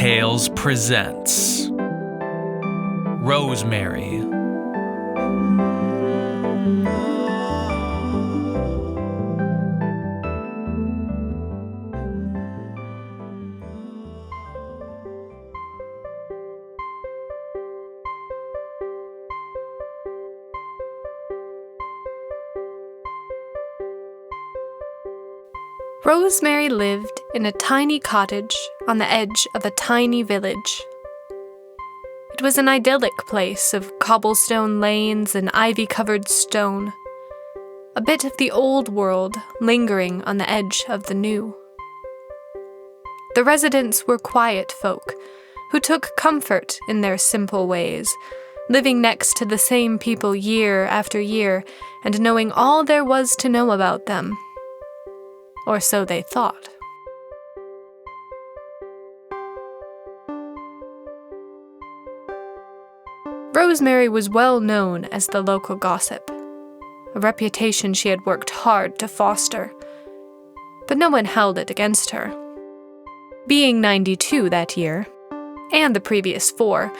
Tales presents Rosemary. Rosemary lived in a tiny cottage on the edge of a tiny village. It was an idyllic place of cobblestone lanes and ivy-covered stone, a bit of the old world lingering on the edge of the new. The residents were quiet folk who took comfort in their simple ways, living next to the same people year after year and knowing all there was to know about them. Or so they thought. Rosemary was well known as the local gossip, a reputation she had worked hard to foster, but no one held it against her. Being 92 that year, and the previous 4,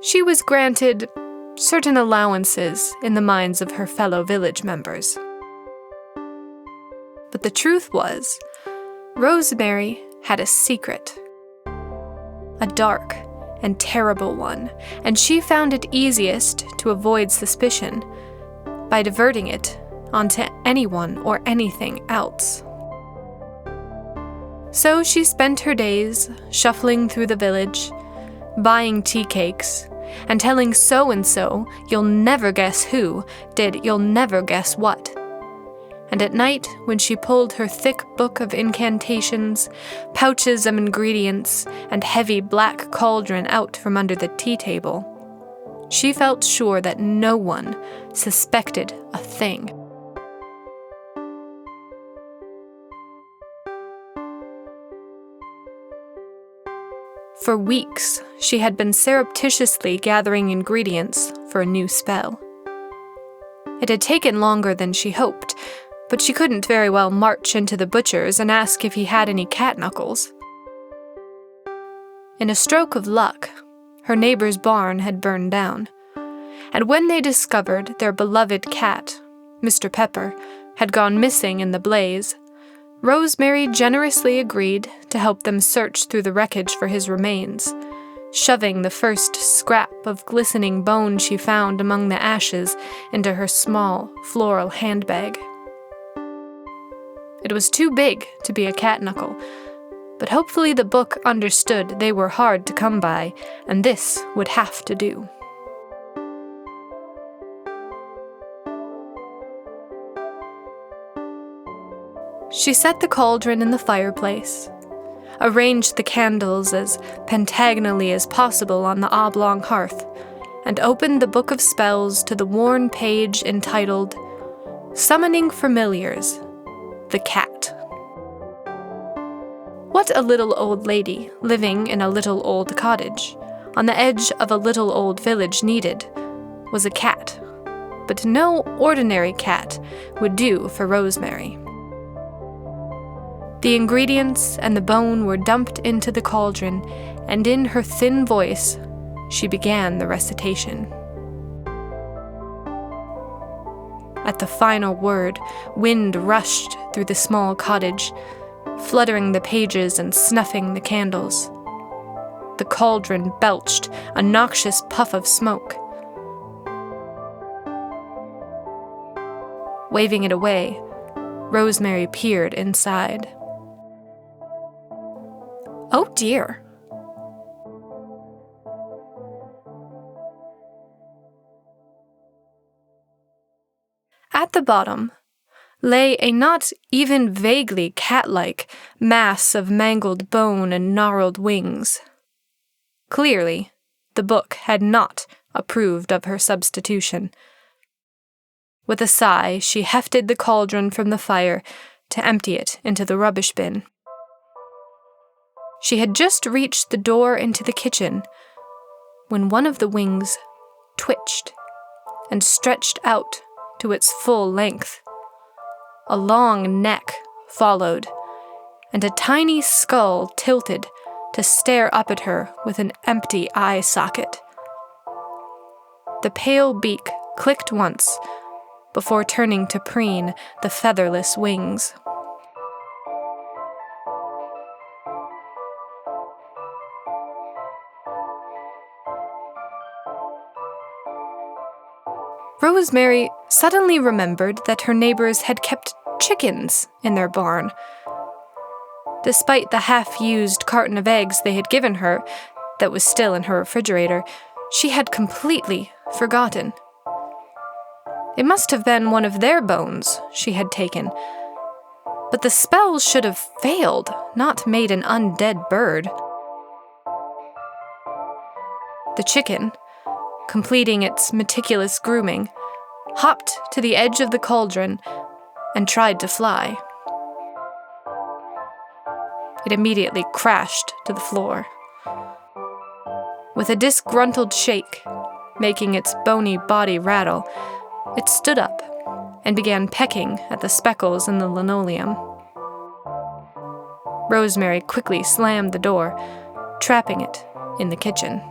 she was granted certain allowances in the minds of her fellow village members. But the truth was, Rosemary had a secret. A dark and terrible one, and she found it easiest to avoid suspicion by diverting it onto anyone or anything else. So she spent her days shuffling through the village, buying tea cakes, and telling so-and-so, you'll never guess who, did you'll never guess what. And at night, when she pulled her thick book of incantations, pouches of ingredients, and heavy black cauldron out from under the tea table, she felt sure that no one suspected a thing. For weeks, she had been surreptitiously gathering ingredients for a new spell. It had taken longer than she hoped, but she couldn't very well march into the butcher's and ask if he had any cat knuckles. In a stroke of luck, her neighbor's barn had burned down, and when they discovered their beloved cat, Mr. Pepper, had gone missing in the blaze, Rosemary generously agreed to help them search through the wreckage for his remains, shoving the first scrap of glistening bone she found among the ashes into her small, floral handbag. It was too big to be a cat knuckle, but hopefully the book understood they were hard to come by, and this would have to do. She set the cauldron in the fireplace, arranged the candles as pentagonally as possible on the oblong hearth, and opened the book of spells to the worn page entitled Summoning Familiars, the Cat. What a little old lady living in a little old cottage on the edge of a little old village needed was a cat, but no ordinary cat would do for Rosemary. The ingredients and the bone were dumped into the cauldron, and in her thin voice, she began the recitation. At the final word, wind rushed through the small cottage, fluttering the pages and snuffing the candles. The cauldron belched a noxious puff of smoke. Waving it away, Rosemary peered inside. Oh dear. At the bottom lay a not even vaguely cat-like mass of mangled bone and gnarled wings. Clearly, the book had not approved of her substitution. With a sigh, she hefted the cauldron from the fire to empty it into the rubbish bin. She had just reached the door into the kitchen when one of the wings twitched and stretched out to its full length. A long neck followed, and a tiny skull tilted to stare up at her with an empty eye socket. The pale beak clicked once before turning to preen the featherless wings. Rosemary suddenly remembered that her neighbors had kept chickens in their barn. Despite the half-used carton of eggs they had given her, that was still in her refrigerator, she had completely forgotten. It must have been one of their bones she had taken, but the spell should have failed, not made an undead bird. The chicken, completing its meticulous grooming, hopped to the edge of the cauldron and tried to fly. It immediately crashed to the floor. With a disgruntled shake, making its bony body rattle, it stood up and began pecking at the speckles in the linoleum. Rosemary quickly slammed the door, trapping it in the kitchen.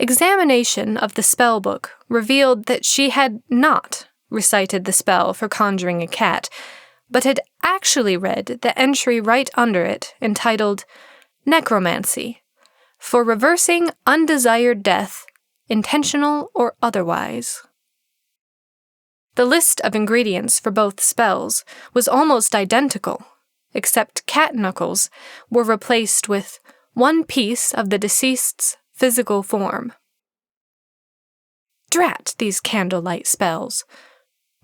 Examination of the spell book revealed that she had not recited the spell for conjuring a cat, but had actually read the entry right under it entitled Necromancy, for reversing undesired death, intentional or otherwise. The list of ingredients for both spells was almost identical, except cat knuckles were replaced with one piece of the deceased's physical form. Drat these candlelight spells,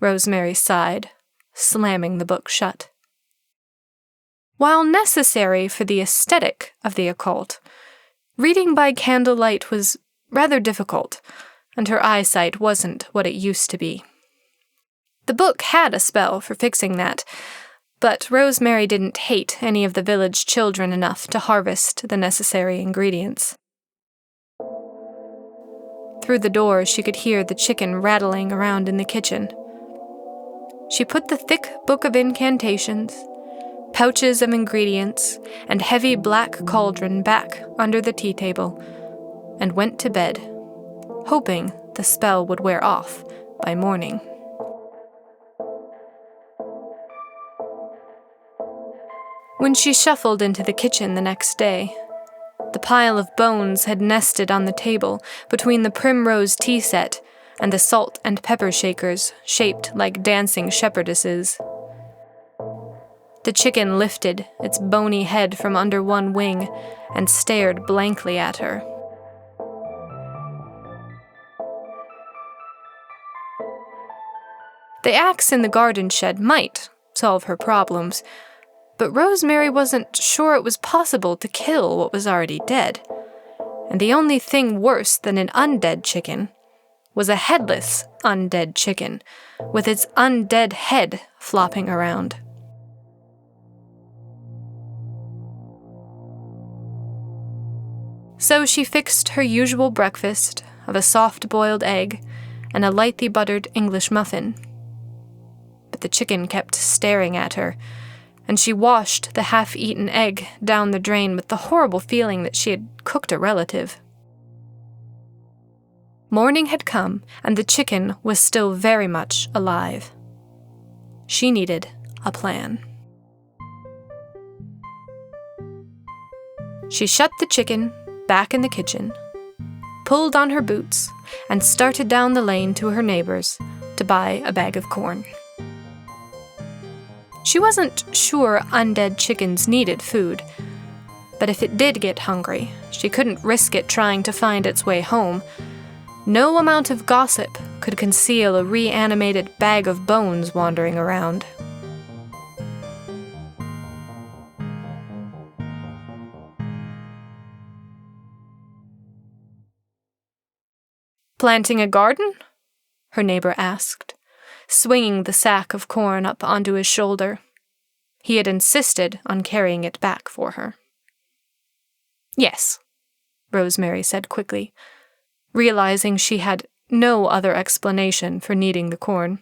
Rosemary sighed, slamming the book shut. While necessary for the aesthetic of the occult, reading by candlelight was rather difficult, and her eyesight wasn't what it used to be. The book had a spell for fixing that, but Rosemary didn't hate any of the village children enough to harvest the necessary ingredients. Through the door, she could hear the chicken rattling around in the kitchen. She put the thick book of incantations, pouches of ingredients, and heavy black cauldron back under the tea table, and went to bed, hoping the spell would wear off by morning. When she shuffled into the kitchen the next day, the pile of bones had nested on the table between the primrose tea set and the salt and pepper shakers shaped like dancing shepherdesses. The chicken lifted its bony head from under one wing and stared blankly at her. The axe in the garden shed might solve her problems, but Rosemary wasn't sure it was possible to kill what was already dead. And the only thing worse than an undead chicken was a headless undead chicken, with its undead head flopping around. So she fixed her usual breakfast of a soft-boiled egg and a lightly buttered English muffin. But the chicken kept staring at her, and she washed the half-eaten egg down the drain with the horrible feeling that she had cooked a relative. Morning had come, and the chicken was still very much alive. She needed a plan. She shut the chicken back in the kitchen, pulled on her boots, and started down the lane to her neighbor's to buy a bag of corn. She wasn't sure undead chickens needed food, but if it did get hungry, she couldn't risk it trying to find its way home. No amount of gossip could conceal a reanimated bag of bones wandering around. Planting a garden? Her neighbor asked, swinging the sack of corn up onto his shoulder. He had insisted on carrying it back for her. Yes, Rosemary said quickly, realizing she had no other explanation for needing the corn.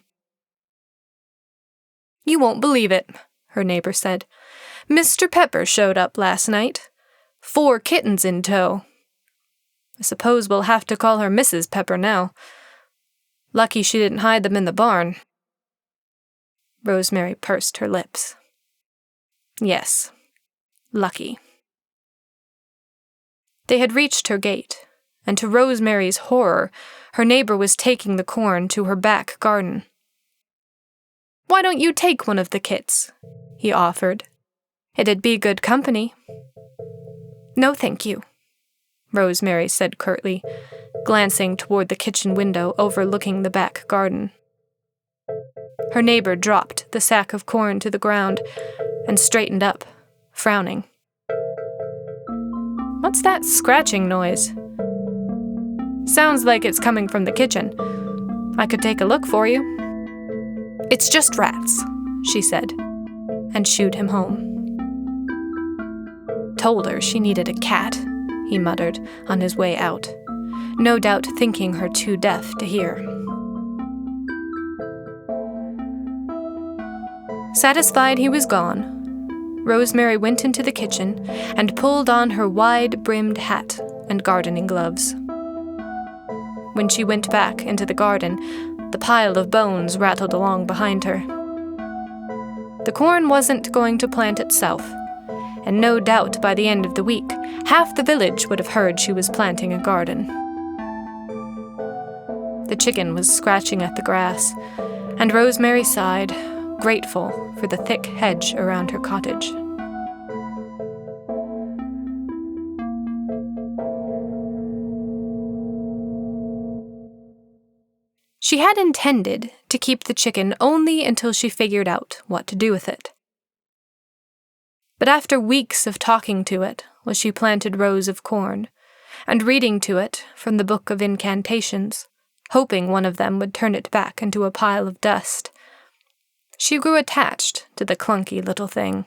"You won't believe it," her neighbor said. "Mr. Pepper showed up last night. 4 kittens in tow. I suppose we'll have to call her Mrs. Pepper now. Lucky she didn't hide them in the barn." Rosemary pursed her lips. Yes, lucky. They had reached her gate, and to Rosemary's horror, her neighbor was taking the corn to her back garden. "Why don't you take one of the kits?" he offered. "It'd be good company." "No, thank you," Rosemary said curtly, glancing toward the kitchen window overlooking the back garden. Her neighbor dropped the sack of corn to the ground and straightened up, frowning. "What's that scratching noise?" "Sounds like it's coming from the kitchen. I could take a look for you." "It's just rats," she said, and shooed him home. "Told her she needed a cat," he muttered on his way out, no doubt thinking her too deaf to hear. Satisfied he was gone, Rosemary went into the kitchen and pulled on her wide-brimmed hat and gardening gloves. When she went back into the garden, the pile of bones rattled along behind her. The corn wasn't going to plant itself, and no doubt by the end of the week, half the village would have heard she was planting a garden. The chicken was scratching at the grass, and Rosemary sighed, grateful for the thick hedge around her cottage. She had intended to keep the chicken only until she figured out what to do with it. But after weeks of talking to it while she planted rows of corn, and reading to it from the Book of Incantations, hoping one of them would turn it back into a pile of dust, she grew attached to the clunky little thing.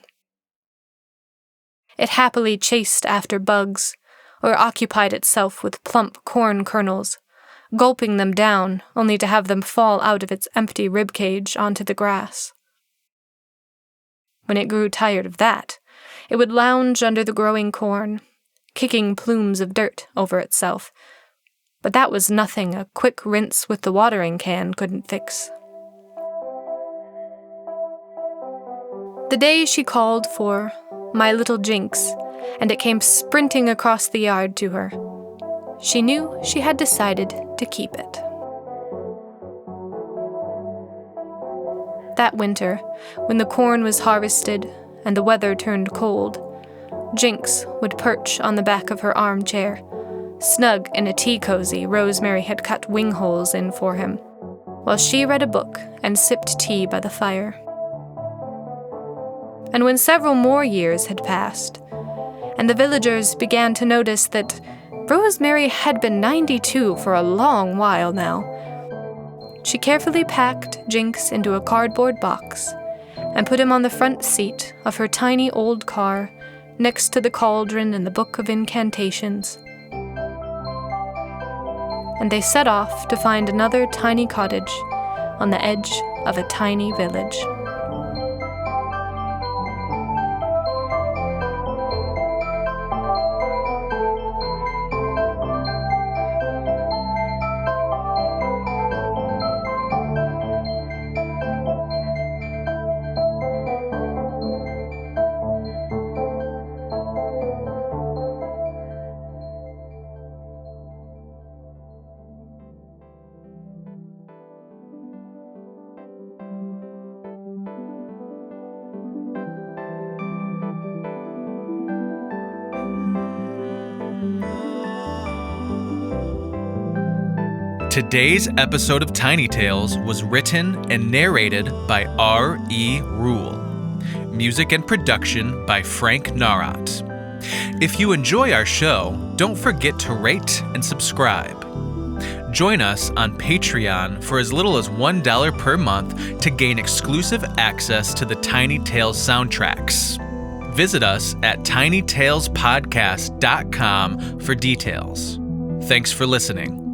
It happily chased after bugs, or occupied itself with plump corn kernels, gulping them down only to have them fall out of its empty ribcage onto the grass. When it grew tired of that, it would lounge under the growing corn, kicking plumes of dirt over itself, but that was nothing a quick rinse with the watering can couldn't fix. The day she called for "my little Jinx," and it came sprinting across the yard to her, she knew she had decided to keep it. That winter, when the corn was harvested and the weather turned cold, Jinx would perch on the back of her armchair, snug in a tea cozy Rosemary had cut wing holes in for him, while she read a book and sipped tea by the fire. And when several more years had passed, and the villagers began to notice that Rosemary had been 92 for a long while now, she carefully packed Jinx into a cardboard box and put him on the front seat of her tiny old car next to the cauldron and the Book of Incantations. And they set off to find another tiny cottage on the edge of a tiny village. Today's episode of Tiny Tales was written and narrated by R.E. Rule. Music and production by Frank Nawrot. If you enjoy our show, don't forget to rate and subscribe. Join us on Patreon for as little as $1 per month to gain exclusive access to the Tiny Tales soundtracks. Visit us at tinytalespodcast.com for details. Thanks for listening.